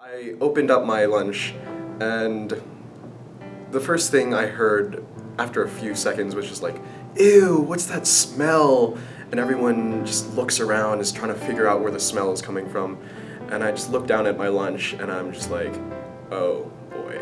I opened up my lunch, and the first thing I heard after a few seconds was just like, "Ew, what's that smell?" And everyone just looks around, is trying to figure out where the smell is coming from. And I just look down at my lunch, and I'm just like, oh boy.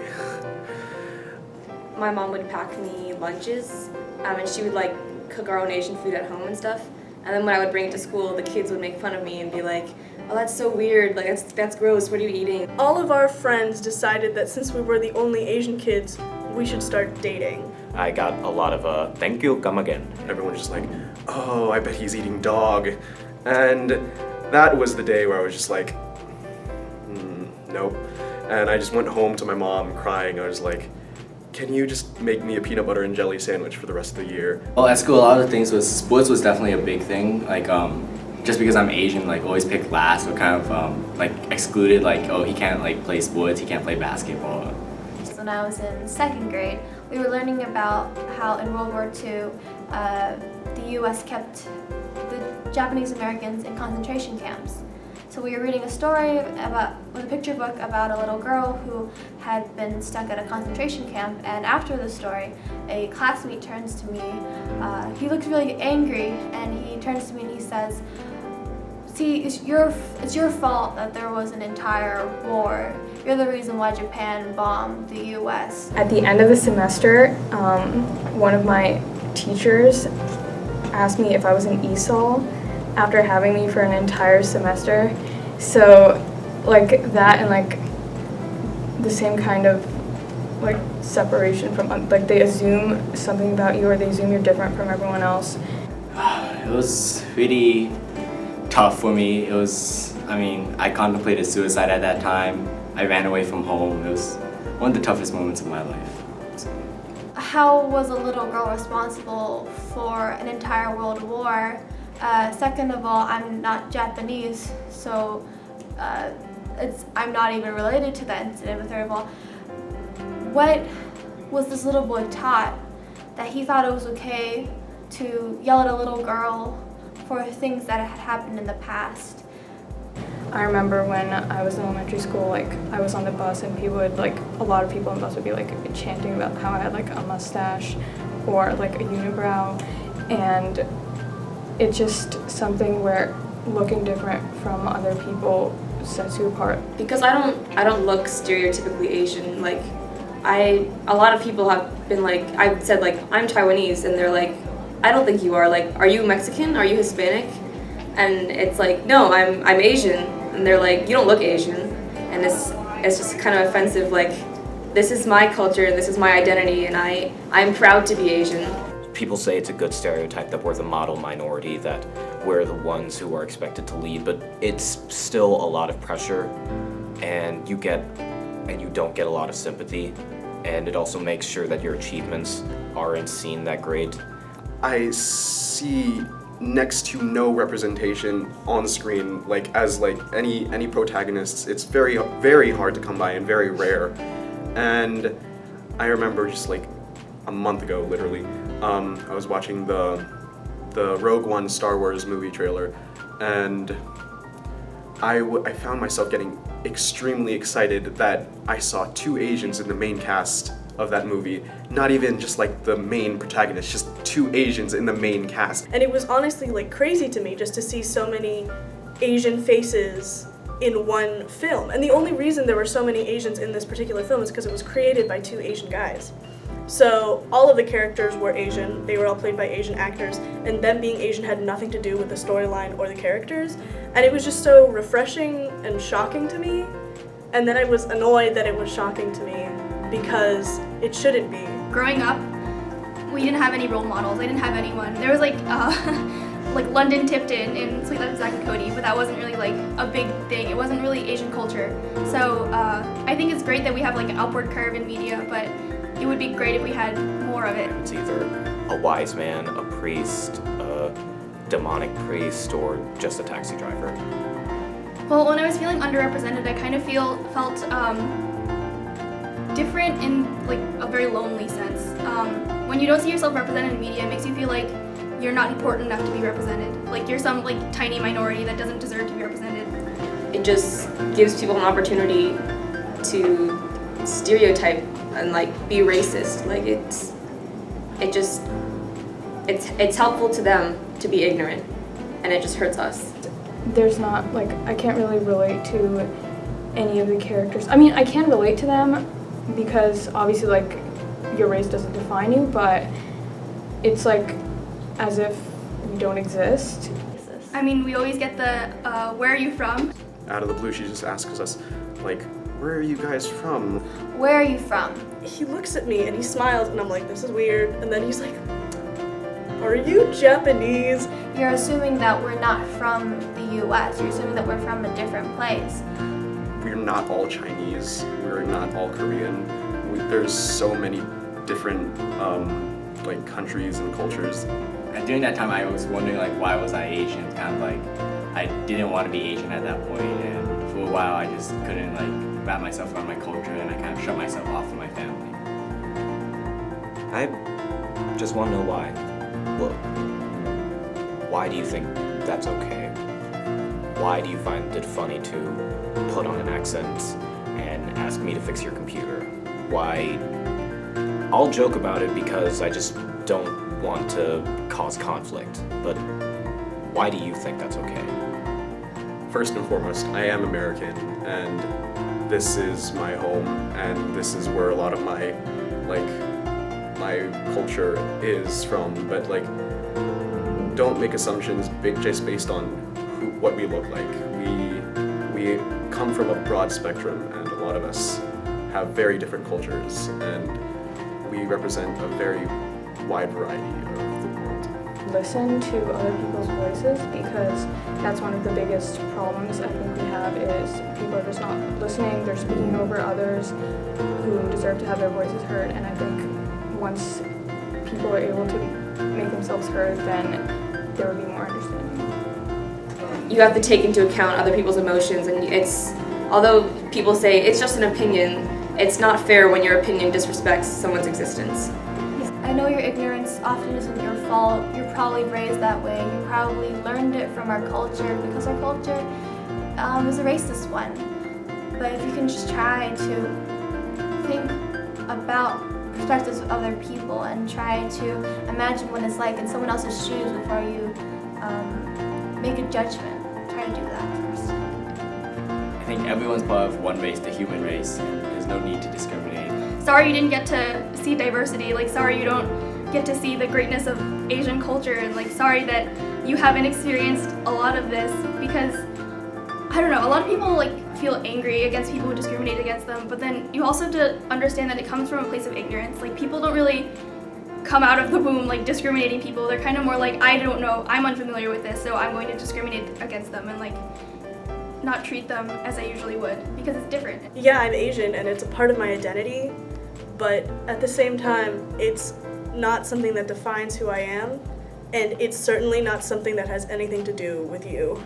My mom would pack me lunches, and she would like cook our own Asian food at home and stuff. And then when I would bring it to school, the kids would make fun of me and be like, "Oh, that's so weird, like that's gross, what are you eating?" All of our friends decided that since we were the only Asian kids, we should start dating. I got a lot of thank you, come again. Everyone's just like, oh, I bet he's eating dog. And that was the day where I was just like, nope. And I just went home to my mom crying. I was like, can you just make me a peanut butter and jelly sandwich for the rest of the year? Well, at school, a lot of things sports was definitely a big thing. Like, just because I'm Asian, like, always picked last, or kind of, like, excluded, like, oh, he can't, like, play sports, he can't play basketball. When I was in second grade, we were learning about how in World War II, the U.S. kept the Japanese Americans in concentration camps. So we were reading a story with a picture book about a little girl who had been stuck at a concentration camp, and after the story, a classmate turns to me. He looks really angry, and he turns to me and he says, "See, it's your fault that there was an entire war. You're the reason why Japan bombed the U.S." At the end of the semester, one of my teachers asked me if I was an ESOL after having me for an entire semester. So, like, that and, like, the same kind of, like, separation from, like, they assume something about you, or they assume you're different from everyone else. It was really tough for me. I contemplated suicide at that time. I ran away from home. It was one of the toughest moments of my life. How was a little girl responsible for an entire world war? Second of all, I'm not Japanese, so I'm not even related to that incident. But third of all, what was this little boy taught that he thought it was okay to yell at a little girl for things that had happened in the past? I remember when I was in elementary school, like, I was on the bus and a lot of people on the bus would be, like, chanting about how I had, like, a mustache or, like, a unibrow, and it's just something where looking different from other people sets you apart. Because I don't look stereotypically Asian. Like, a lot of people have been like, I've said, like, I'm Taiwanese, and they're like, I don't think you are. Like, are you Mexican? Are you Hispanic? And it's like, no, I'm Asian. And they're like, you don't look Asian. And it's just kind of offensive. Like, this is my culture and this is my identity, and I'm proud to be Asian. People say it's a good stereotype that we're the model minority, that we're the ones who are expected to lead, but it's still a lot of pressure, and you don't get a lot of sympathy, and it also makes sure that your achievements aren't seen that great. I see next to no representation on screen, like, as like any protagonists. It's very, very hard to come by and very rare. And I remember just like a month ago, literally, I was watching the Rogue One Star Wars movie trailer, and I found myself getting extremely excited that I saw two Asians in the main cast of that movie. Not even just like the main protagonist, just two Asians in the main cast. And it was honestly, like, crazy to me just to see so many Asian faces in one film. And the only reason there were so many Asians in this particular film is because it was created by two Asian guys. So all of the characters were Asian, they were all played by Asian actors, and them being Asian had nothing to do with the storyline or the characters. And it was just so refreshing and shocking to me. And then I was annoyed that it was shocking to me because it shouldn't be. Growing up, we didn't have any role models. I didn't have anyone. There was like London Tipton in Sweet Life of Zack and Cody, but that wasn't really like a big thing. It wasn't really Asian culture. So I think it's great that we have like an upward curve in media, but it would be great if we had more of it. It's either a wise man, a priest, a demonic priest, or just a taxi driver. Well, when I was feeling underrepresented, I kind of felt different in like a very lonely sense. When you don't see yourself represented in media, it makes you feel like you're not important enough to be represented. Like you're some like tiny minority that doesn't deserve to be represented. it just gives people an opportunity to stereotype and like be racist. Like it's helpful to them to be ignorant, and it just hurts us. There's not, like, I can't really relate to any of the characters. I mean, I can relate to them because obviously, like, your race doesn't define you, but it's like as if we don't exist. I mean, we always get the, where are you from? Out of the blue, she just asks us, like, where are you guys from? Where are you from? He looks at me and he smiles, and I'm like, this is weird. And then he's like, are you Japanese? You're assuming that we're not from the US. You're assuming that we're from a different place. We're not all Chinese. We're not all Korean. There's so many different like countries and cultures. And during that time, I was wondering like why was I Asian? Kind of like I didn't want to be Asian at that point, and for a while I just couldn't like wrap myself around my culture, and I kind of shut myself off from my family. I just want to know why. Well, why do you think that's okay? Why do you find it funny to put on an accent and ask me to fix your computer? Why? I'll joke about it because I just don't want to cause conflict, but why do you think that's okay? First and foremost, I am American, and this is my home, and this is where a lot of my culture is from. But like, don't make assumptions just based on what we look like. We come from a broad spectrum, and a lot of us have very different cultures, and we represent a very wide variety of the world. Listen to other people's voices, because that's one of the biggest problems I think we have is people are just not listening. They're speaking over others who deserve to have their voices heard, and I think once people are able to make themselves heard, then there will be more understanding. You have to take into account other people's emotions, and although people say it's just an opinion, it's not fair when your opinion disrespects someone's existence. I know your ignorance often isn't your fault. You're probably raised that way. You probably learned it from our culture because our culture is a racist one. But if you can just try to think about perspectives of other people and try to imagine what it's like in someone else's shoes before you make a judgment, try to do that first. I think everyone's part of one race, the human race, and there's no need to discriminate. Sorry you didn't get to see diversity, like sorry you don't get to see the greatness of Asian culture, and like sorry that you haven't experienced a lot of this, because I don't know, a lot of people like feel angry against people who discriminate against them, but then you also have to understand that it comes from a place of ignorance. Like people don't really come out of the womb like discriminating people. They're kind of more like, I don't know, I'm unfamiliar with this, so I'm going to discriminate against them and like not treat them as I usually would, because it's different. Yeah, I'm Asian and it's a part of my identity, but at the same time, it's not something that defines who I am, and it's certainly not something that has anything to do with you.